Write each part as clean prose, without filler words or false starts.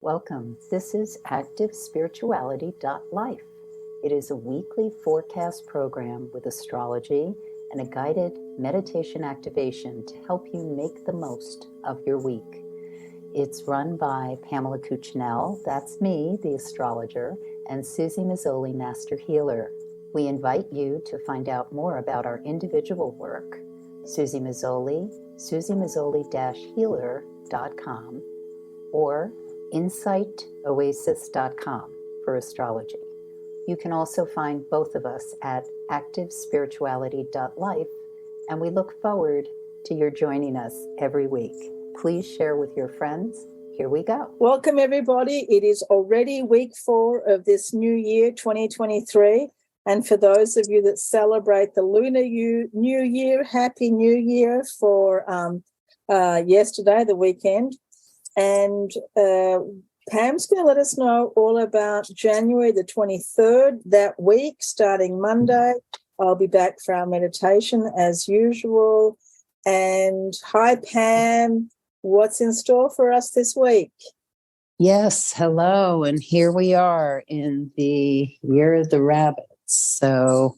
Welcome. This is ActiveSpirituality.life. It is a weekly forecast program with astrology and a guided meditation activation to help you make the most of your week. It's run by Pamela Cucinell, that's me, the astrologer, and Suzy Meszoly, Master Healer. We invite you to find out more about our individual work. Suzy Meszoly, SuzyMeszoly-healer.com, or insightoasis.com for astrology. You can also find both of us at activespirituality.life, and we look forward to your joining us every week. Please share with your friends. Here we go. Welcome, everybody. It is already week 4 of this new year, 2023. And for those of you that celebrate the Lunar New Year, Happy New Year for yesterday, the weekend. And Pam's going to let us know all about January the 23rd, that week, starting Monday. I'll be back for our meditation as usual. And hi, Pam. What's in store for us this week? Yes, hello. And here we are in the year of the rabbit. So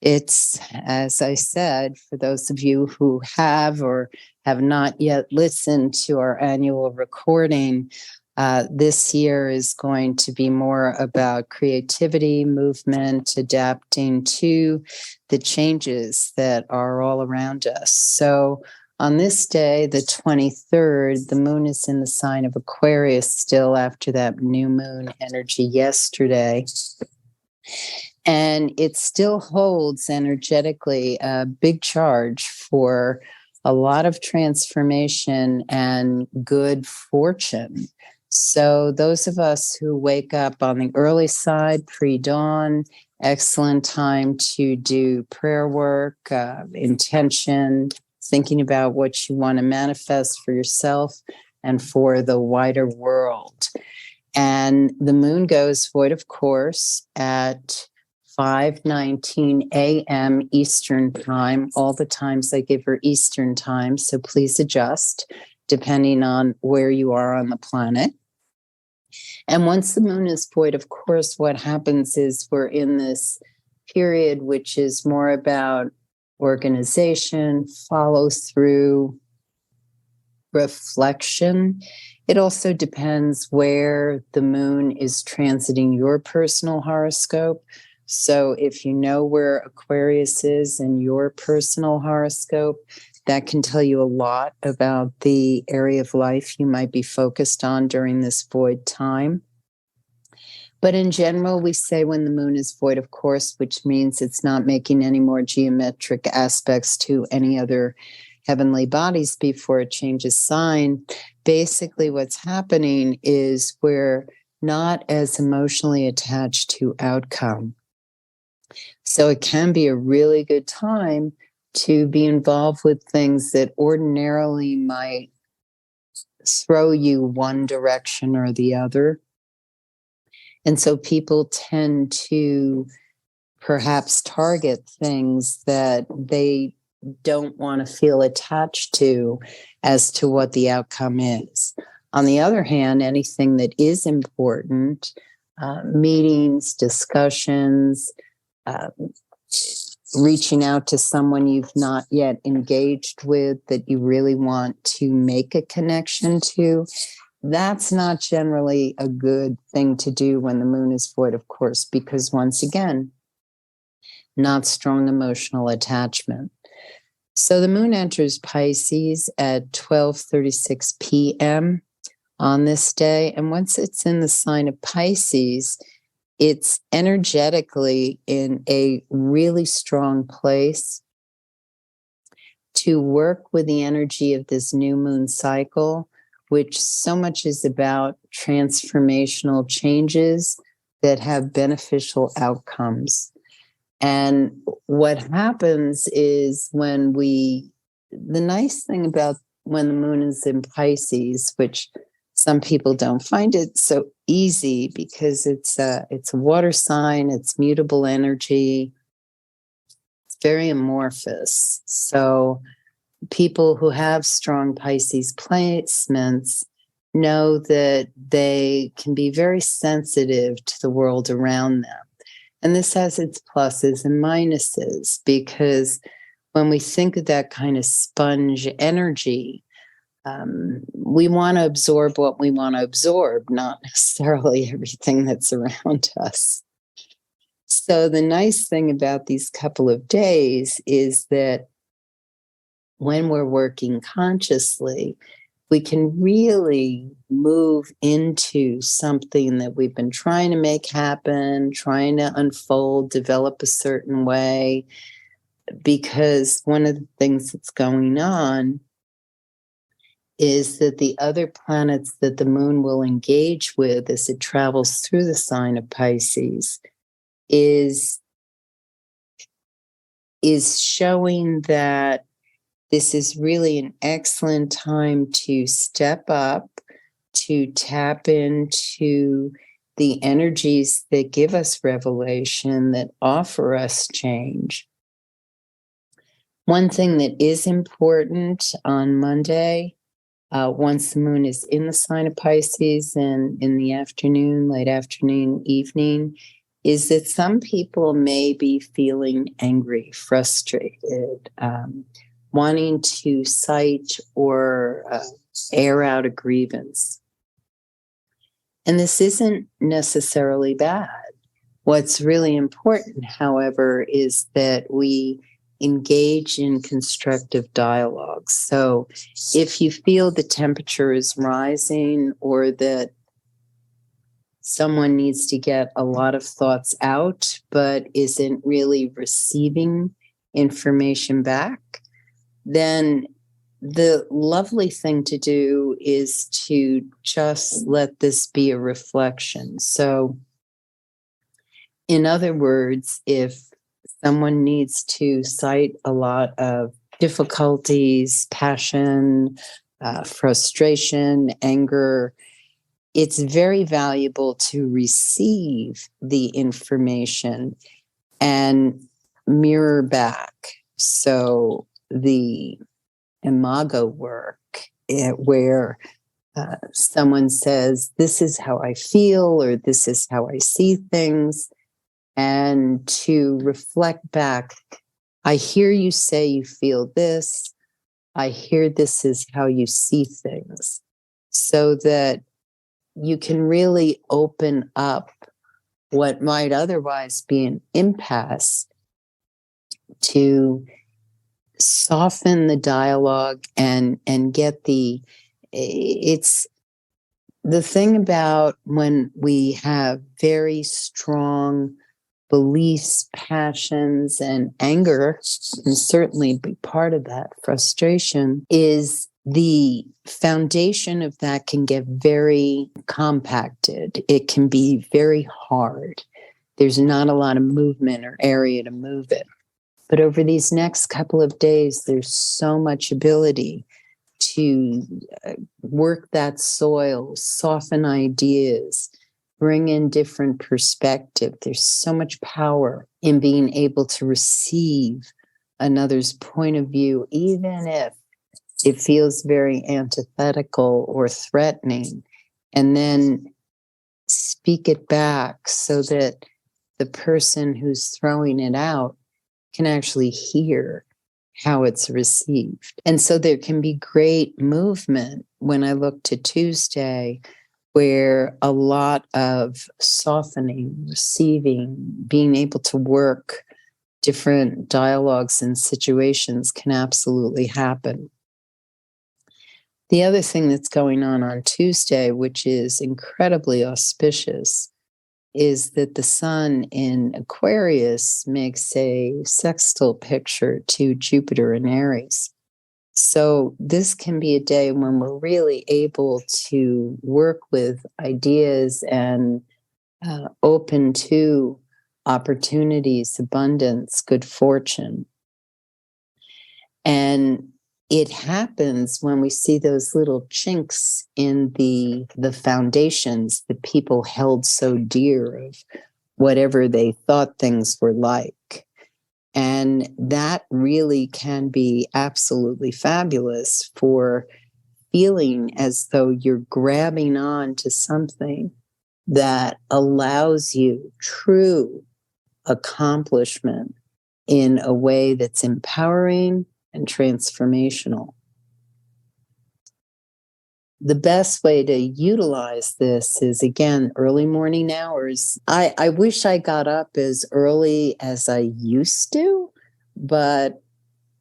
it's, as I said, for those of you who have or have not yet listened to our annual recording, this year is going to be more about creativity, movement, adapting to the changes that are all around us. So on this day, the 23rd, the moon is in the sign of Aquarius still after that new moon energy yesterday. And it still holds energetically a big charge for a lot of transformation and good fortune. So those of us who wake up on the early side, pre-dawn, excellent time to do prayer work, intention, thinking about what you want to manifest for yourself and for the wider world. And the moon goes void of course at 5:19 a.m. Eastern time. All the times I give her Eastern time, so please adjust depending on where you are on the planet. And once the moon is void, of course, what happens is we're in this period which is more about organization, follow through, reflection. It also depends where the moon is transiting your personal horoscope. So if you know where Aquarius is in your personal horoscope, that can tell you a lot about the area of life you might be focused on during this void time. But in general, we say when the moon is void, of course, which means it's not making any more geometric aspects to any other heavenly bodies before it changes sign. Basically, what's happening is we're not as emotionally attached to outcome. So it can be a really good time to be involved with things that ordinarily might throw you one direction or the other. And so people tend to perhaps target things that they don't want to feel attached to as to what the outcome is. On the other hand, anything that is important, meetings, discussions, reaching out to someone you've not yet engaged with that you really want to make a connection to, that's not generally a good thing to do when the moon is void, of course, because once again, not strong emotional attachment. So the moon enters Pisces at 12:36 p.m. on this day. And once it's in the sign of Pisces, it's energetically in a really strong place to work with the energy of this new moon cycle, which so much is about transformational changes that have beneficial outcomes. And what happens is the nice thing about when the moon is in Pisces, which some people don't find it so easy because it's a water sign, it's mutable energy, it's very amorphous. So people who have strong Pisces placements know that they can be very sensitive to the world around them. And this has its pluses and minuses, because when we think of that kind of sponge energy, we want to absorb what we want to absorb, not necessarily everything that's around us. So the nice thing about these couple of days is that when we're working consciously, we can really move into something that we've been trying to make happen, trying to unfold, develop a certain way. Because one of the things that's going on is that the other planets that the moon will engage with as it travels through the sign of Pisces is showing that this is really an excellent time to step up, to tap into the energies that give us revelation, that offer us change. One thing that is important on Monday, once the moon is in the sign of Pisces and in the afternoon, late afternoon, evening, is that some people may be feeling angry, frustrated, wanting to cite or air out a grievance. And this isn't necessarily bad. What's really important, however, is that we engage in constructive dialogue. So if you feel the temperature is rising, or that someone needs to get a lot of thoughts out but isn't really receiving information back, then the lovely thing to do is to just let this be a reflection. So, in other words, if someone needs to cite a lot of difficulties, passion, frustration, anger, it's very valuable to receive the information and mirror back. So the imago work, where someone says, this is how I feel, or this is how I see things, and to reflect back, I hear you say you feel this, I hear this is how you see things, so that you can really open up what might otherwise be an impasse to soften the dialogue and get it's the thing about when we have very strong beliefs, passions, and anger, and certainly be part of that, frustration, is the foundation of that can get very compacted. It can be very hard. There's not a lot of movement or area to move it. But over these next couple of days, there's so much ability to work that soil, soften ideas, bring in different perspective. There's so much power in being able to receive another's point of view, even if it feels very antithetical or threatening, and then speak it back so that the person who's throwing it out can actually hear how it's received. And so there can be great movement when I look to Tuesday, where a lot of softening, receiving, being able to work different dialogues and situations can absolutely happen. The other thing that's going on Tuesday, which is incredibly auspicious, is that the sun in Aquarius makes a sextile picture to Jupiter in Aries. So this can be a day when we're really able to work with ideas and open to opportunities, abundance, good fortune. And it happens when we see those little chinks in the foundations that people held so dear of whatever they thought things were like. And that really can be absolutely fabulous for feeling as though you're grabbing on to something that allows you true accomplishment in a way that's empowering and transformational. The best way to utilize this is, again, early morning hours. I wish I got up as early as I used to, but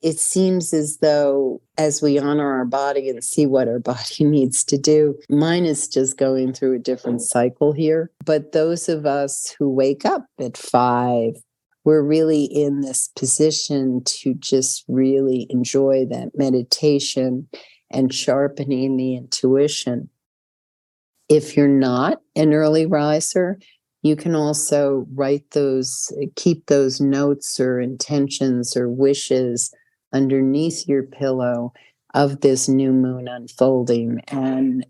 it seems as though as we honor our body and see what our body needs to do, mine is just going through a different cycle here. But those of us who wake up at 5, we're really in this position to just really enjoy that meditation and sharpening the intuition. If you're not an early riser, you can also keep those notes or intentions or wishes underneath your pillow of this new moon unfolding. And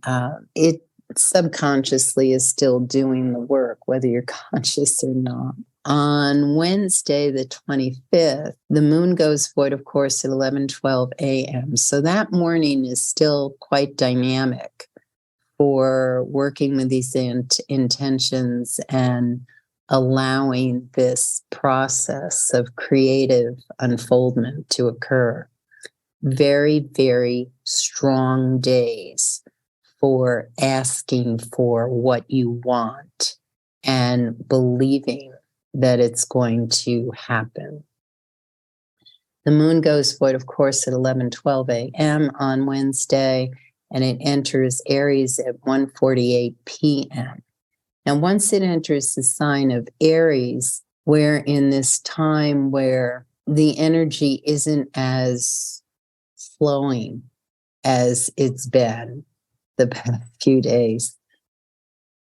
it subconsciously is still doing the work, whether you're conscious or not. On Wednesday, the 25th, the moon goes void, of course, at 11:12 a.m. So that morning is still quite dynamic for working with these intentions and allowing this process of creative unfoldment to occur. Very, very strong days for asking for what you want and believing that it's going to happen. The moon goes void, of course, at 11:12 a.m. on Wednesday, and it enters Aries at 1:48 p.m. Now, once it enters the sign of Aries, we're in this time where the energy isn't as flowing as it's been the past few days.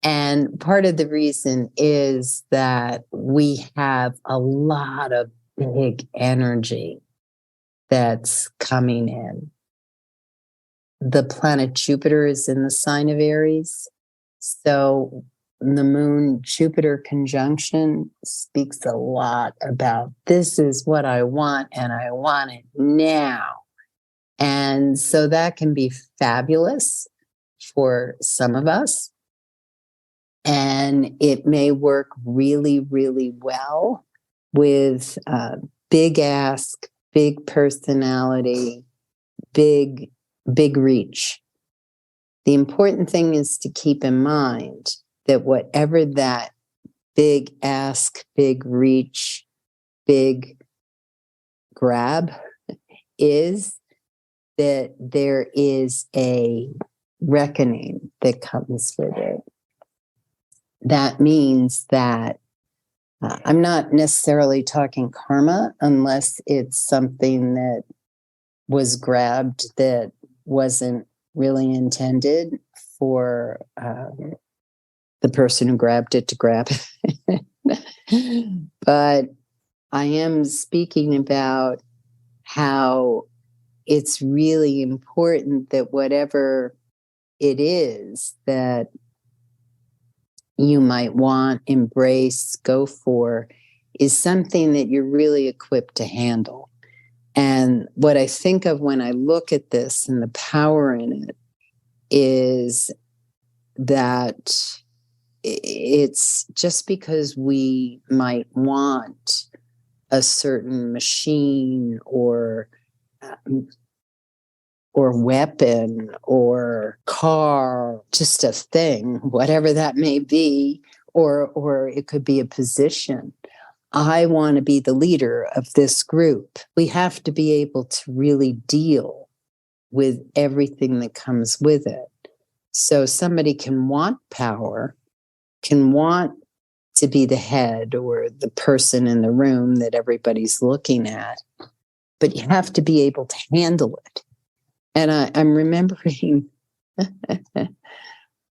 And part of the reason is that we have a lot of big energy that's coming in. The planet Jupiter is in the sign of Aries. So the moon Jupiter conjunction speaks a lot about this is what I want and I want it now. And so that can be fabulous for some of us. And it may work really, really well with big ask, big personality, big reach. The important thing is to keep in mind that whatever that big ask, big reach, big grab is, that there is a reckoning that comes with it. That means that I'm not necessarily talking karma unless it's something that was grabbed that wasn't really intended for the person who grabbed it to grab it. But I am speaking about how it's really important that whatever it is that you might want, embrace, go for, is something that you're really equipped to handle. And what I think of when I look at this and the power in it is that it's just because we might want a certain machine or weapon or car, just a thing, whatever that may be, or it could be a position. I want to be the leader of this group. We have to be able to really deal with everything that comes with it. So somebody can want power, can want to be the head or the person in the room that everybody's looking at, but you have to be able to handle it. And I'm remembering,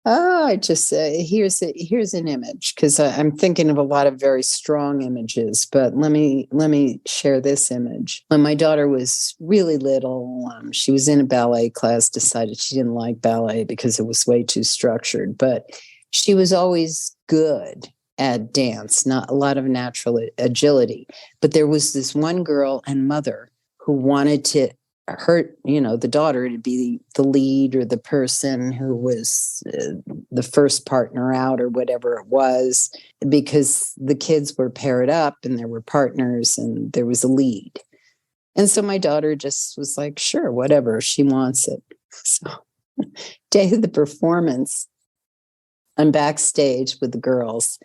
here's an image, because I'm thinking of a lot of very strong images, but let me share this image. When my daughter was really little, she was in a ballet class, decided she didn't like ballet because it was way too structured, but she was always good at dance, not a lot of natural agility. But there was this one girl and mother who wanted to the daughter to be the lead or the person who was the first partner out or whatever it was, because the kids were paired up and there were partners and there was a lead. And so my daughter just was like, sure, whatever, she wants it. So day of the performance, I'm backstage with the girls,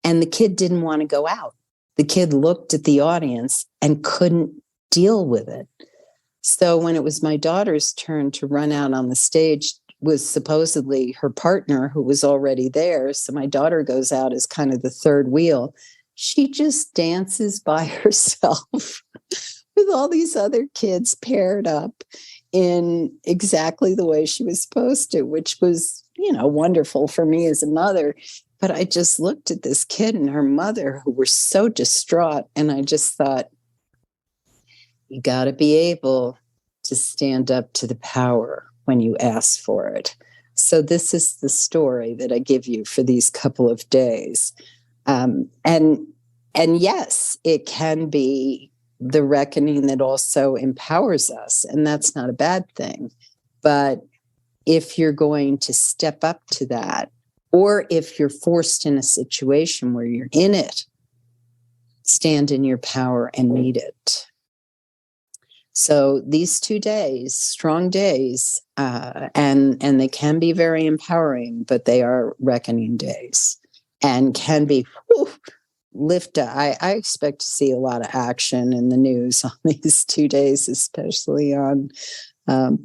and the kid didn't want to go out. The kid looked at the audience and couldn't deal with it. So when it was my daughter's turn to run out on the stage, was supposedly her partner who was already there. So my daughter goes out as kind of the third wheel. She just dances by herself with all these other kids paired up in exactly the way she was supposed to, which was, wonderful for me as a mother. But I just looked at this kid and her mother who were so distraught. And I just thought, you got to be able to stand up to the power when you ask for it. So this is the story that I give you for these couple of days. And yes, it can be the reckoning that also empowers us. And that's not a bad thing. But if you're going to step up to that, or if you're forced in a situation where you're in it, stand in your power and meet it. So these 2 days, strong days, and they can be very empowering, but they are reckoning days and can be lift. I expect to see a lot of action in the news on these 2 days, especially on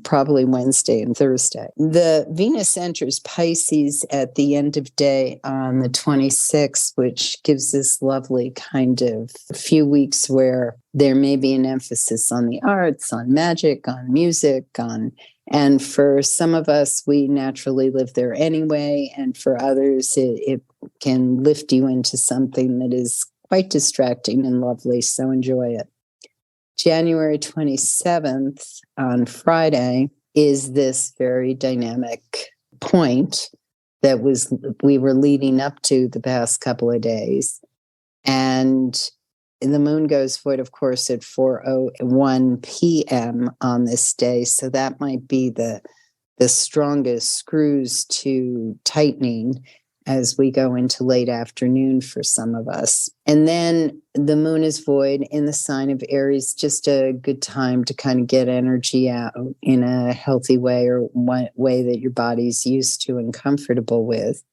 probably Wednesday and Thursday. The Venus enters Pisces at the end of day on the 26th, which gives this lovely kind of few weeks where there may be an emphasis on the arts, on magic, on music, and for some of us, we naturally live there anyway. And for others, it can lift you into something that is quite distracting and lovely. So enjoy it. January 27th on Friday is this very dynamic point that we were leading up to the past couple of days. And the moon goes void, of course, at 4:01 p.m. on this day. So that might be the strongest screws to tightening as we go into late afternoon for some of us. And then the moon is void in the sign of Aries, just a good time to kind of get energy out in a healthy way, or one way that your body's used to and comfortable with.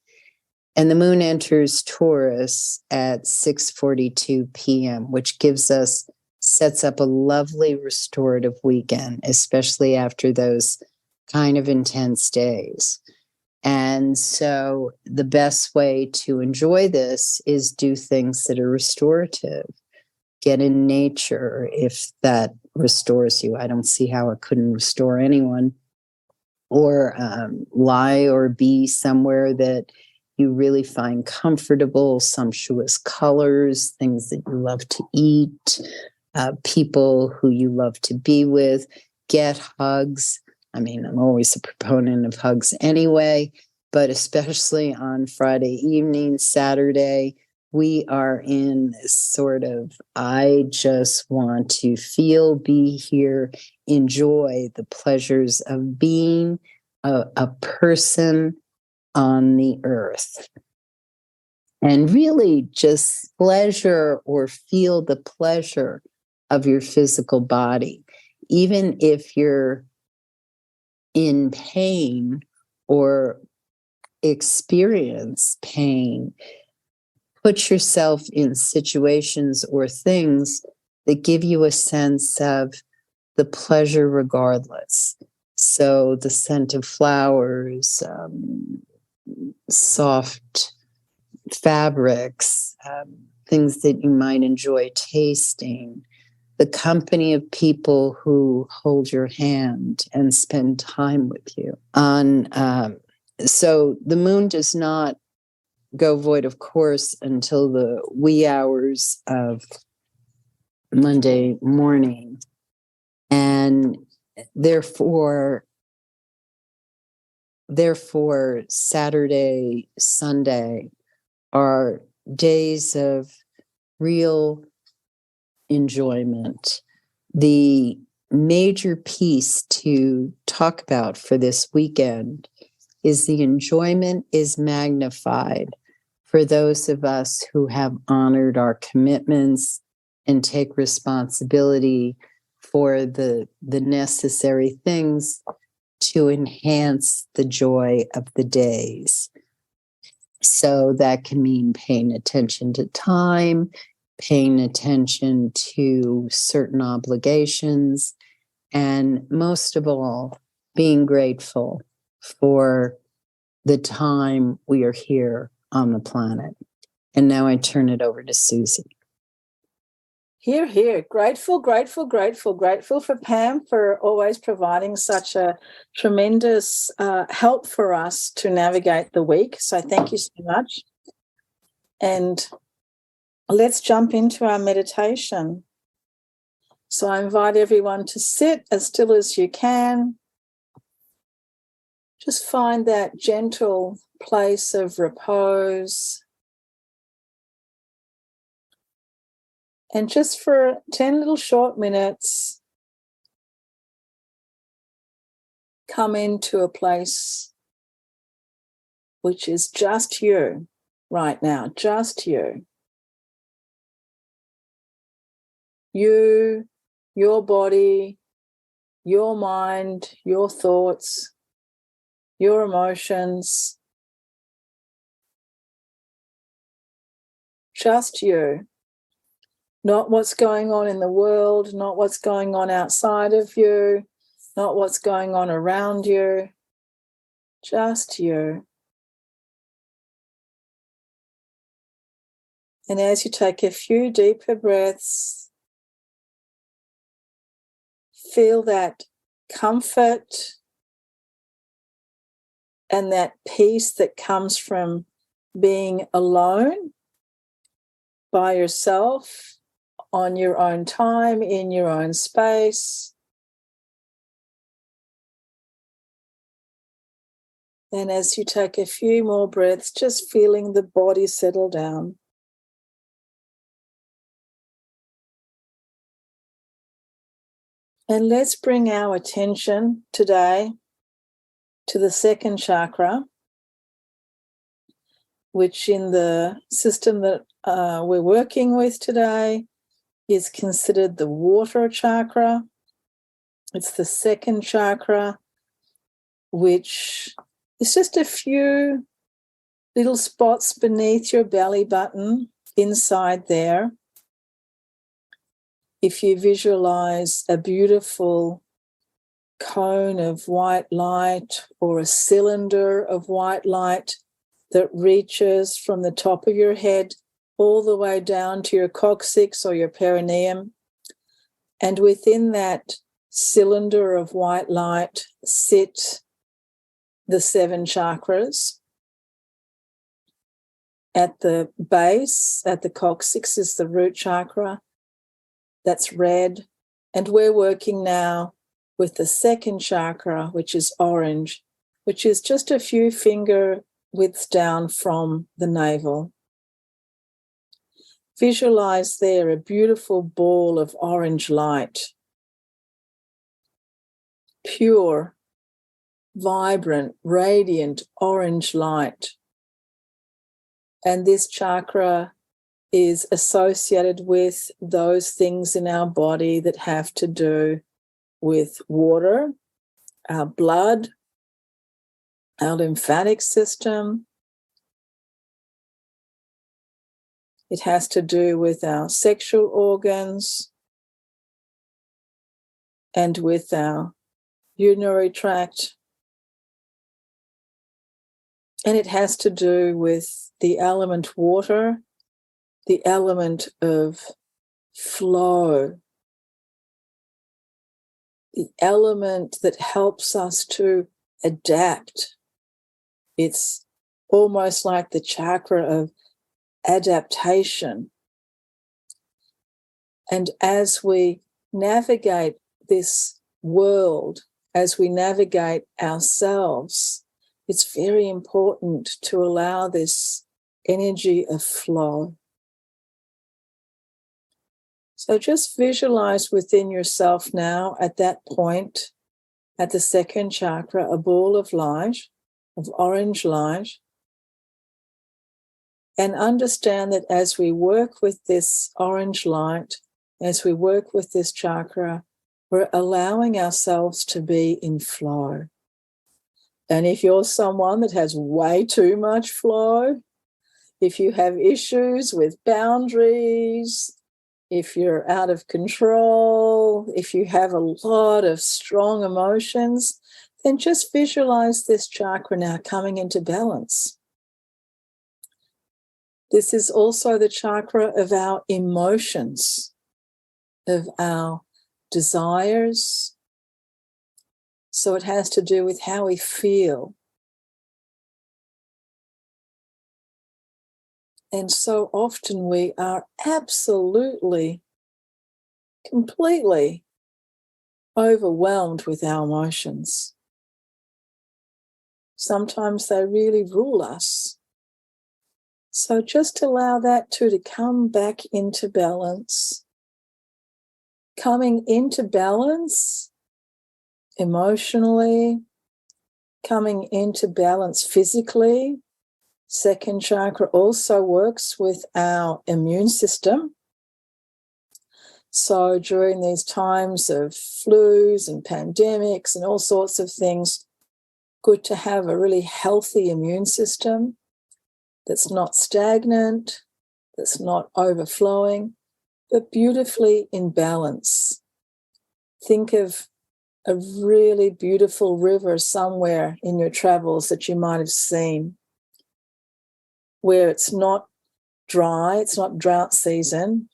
And the moon enters Taurus at 6:42 p.m., which sets up a lovely restorative weekend, especially after those kind of intense days. And so the best way to enjoy this is do things that are restorative. Get in nature if that restores you. I don't see how it couldn't restore anyone. Or lie or be somewhere that you really find comfortable, sumptuous colors, things that you love to eat, people who you love to be with. Get hugs. I mean, I'm always a proponent of hugs anyway, but especially on Friday evening, Saturday, we are in this sort of, I just want to feel, be here, enjoy the pleasures of being a person on the earth. And really just pleasure or feel the pleasure of your physical body, even if you're in pain or experience pain. Put yourself in situations or things that give you a sense of the pleasure regardless. So the scent of flowers, soft fabrics, things that you might enjoy tasting, the company of people who hold your hand and spend time with you. So the moon does not go void, of course, until the wee hours of Monday morning. And therefore, Saturday, Sunday are days of real enjoyment. The major piece to talk about for this weekend is the enjoyment is magnified for those of us who have honored our commitments and take responsibility for the necessary things to enhance the joy of the days. So that can mean paying attention to time, paying attention to certain obligations, and most of all, being grateful for the time we are here on the planet. And now I turn it over to Suzy. Here, here. Grateful, grateful, grateful, grateful for Pam for always providing such a tremendous help for us to navigate the week. So thank you so much. And let's jump into our meditation. So I invite everyone to sit as still as you can. Just find that gentle place of repose. And just for 10 little short minutes, come into a place which is just you right now, just you. You, your body, your mind, your thoughts, your emotions. Just you. Not what's going on in the world, not what's going on outside of you, not what's going on around you. Just you. And as you take a few deeper breaths, feel that comfort and that peace that comes from being alone by yourself, on your own time, in your own space. And as you take a few more breaths, just feeling the body settle down. And let's bring our attention today to the second chakra, which in the system that we're working with today is considered the water chakra. It's the second chakra, which is just a few little spots beneath your belly button, inside there. If you visualize a beautiful cone of white light or a cylinder of white light that reaches from the top of your head all the way down to your coccyx or your perineum. And within that cylinder of white light sit the 7 chakras. At the base, at the coccyx, is the root chakra. That's red. And we're working now with the second chakra, which is orange, which is just a few finger widths down from the navel. Visualize there a beautiful ball of orange light. Pure, vibrant, radiant orange light. And this chakra is associated with those things in our body that have to do with water, our blood, our lymphatic system. It has to do with our sexual organs and with our urinary tract. And it has to do with the element water, the element of flow, the element that helps us to adapt. It's almost like the chakra of adaptation. And as we navigate this world, as we navigate ourselves, it's very important to allow this energy of flow. So just visualize within yourself now at that point, at the second chakra, a ball of light, of orange light, and understand that as we work with this orange light, as we work with this chakra, we're allowing ourselves to be in flow. And if you're someone that has way too much flow, if you have issues with boundaries, if you're out of control, if you have a lot of strong emotions, then just visualize this chakra now coming into balance. This is also the chakra of our emotions, of our desires. So it has to do with how we feel. And so often we are absolutely, completely overwhelmed with our emotions. Sometimes they really rule us. So just allow that to come back into balance. Coming into balance emotionally, coming into balance physically. Second chakra also works with our immune system. So during these times of flus and pandemics and all sorts of things, good to have a really healthy immune system that's not stagnant, that's not overflowing, but beautifully in balance. Think of a really beautiful river somewhere in your travels that you might have seen, where it's not dry, it's not drought season,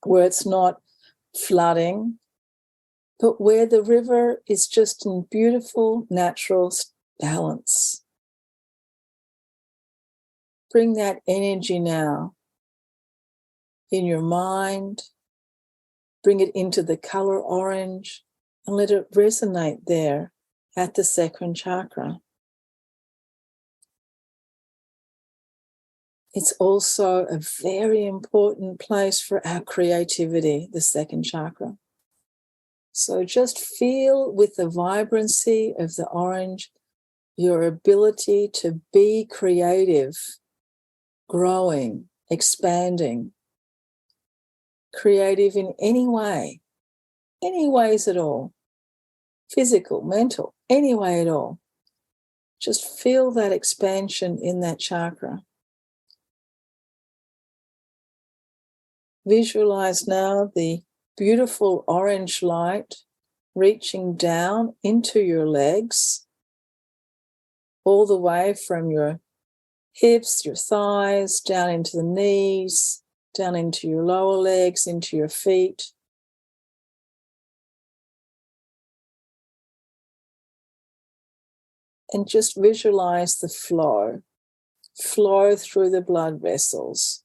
where it's not flooding, but where the river is just in beautiful natural balance. Bring that energy now in your mind, bring it into the color orange, and let it resonate there at the second chakra. It's also a very important place for our creativity, the second chakra. So just feel with the vibrancy of the orange, your ability to be creative, growing, expanding, creative in any ways at all, physical, mental, any way at all. Just feel that expansion in that chakra. Visualize now the beautiful orange light reaching down into your legs, all the way from your hips, your thighs, down into the knees, down into your lower legs, into your feet. And just visualize the flow through the blood vessels,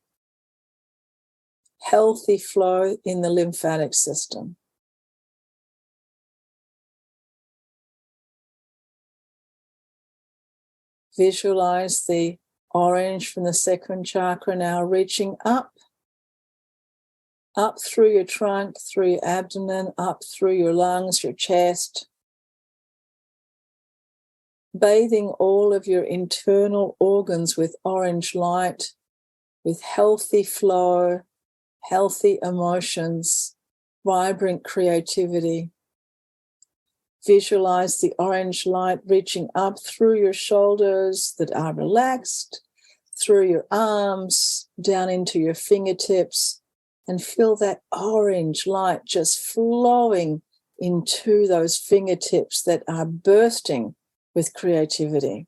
healthy flow in the lymphatic system. Visualize the orange from the second chakra now reaching up through your trunk, through your abdomen, up through your lungs, your chest, bathing all of your internal organs with orange light, with healthy flow, healthy emotions, vibrant creativity. Visualize the orange light reaching up through your shoulders that are relaxed, through your arms, down into your fingertips, and feel that orange light just flowing into those fingertips that are bursting with creativity.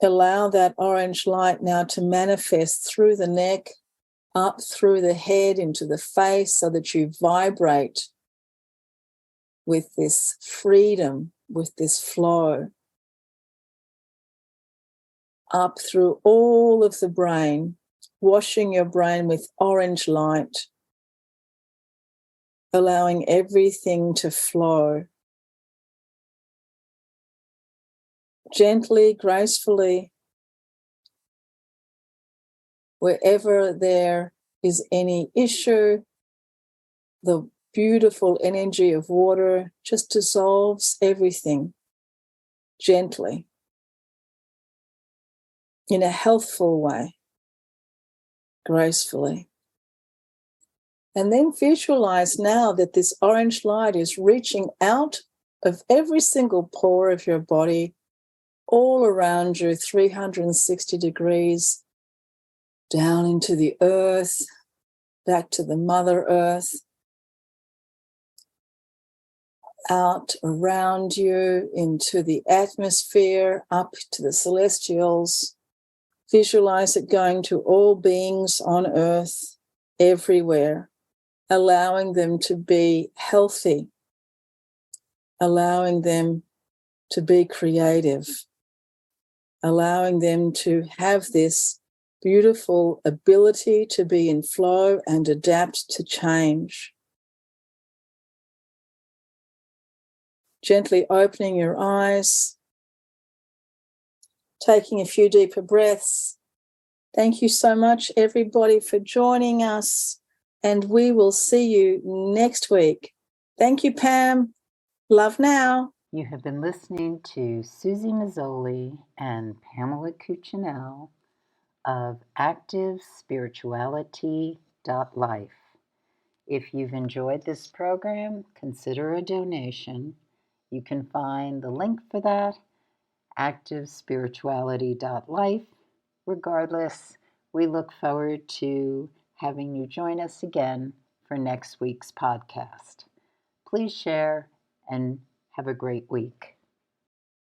Allow that orange light now to manifest through the neck, up through the head into the face, so that you vibrate with this freedom, with this flow. Up through all of the brain, washing your brain with orange light, allowing everything to flow. Gently, gracefully, Wherever there is any issue, the beautiful energy of water just dissolves everything gently, in a healthful way, gracefully. And then visualize now that this orange light is reaching out of every single pore of your body, all around you, 360 degrees, down into the earth, back to the Mother Earth, out around you into the atmosphere, up to the celestials. Visualize it going to all beings on earth, everywhere, allowing them to be healthy, allowing them to be creative, allowing them to have this beautiful ability to be in flow and adapt to change. Gently opening your eyes, taking a few deeper breaths. Thank you so much, everybody, for joining us, and we will see you next week. Thank you, Pam. Love now. You have been listening to Suzy Meszoly and Pamela Cucinell of ActiveSpirituality.life. If you've enjoyed this program, consider a donation. You can find the link for that, ActiveSpirituality.life. Regardless, we look forward to having you join us again for next week's podcast. Please share and have a great week.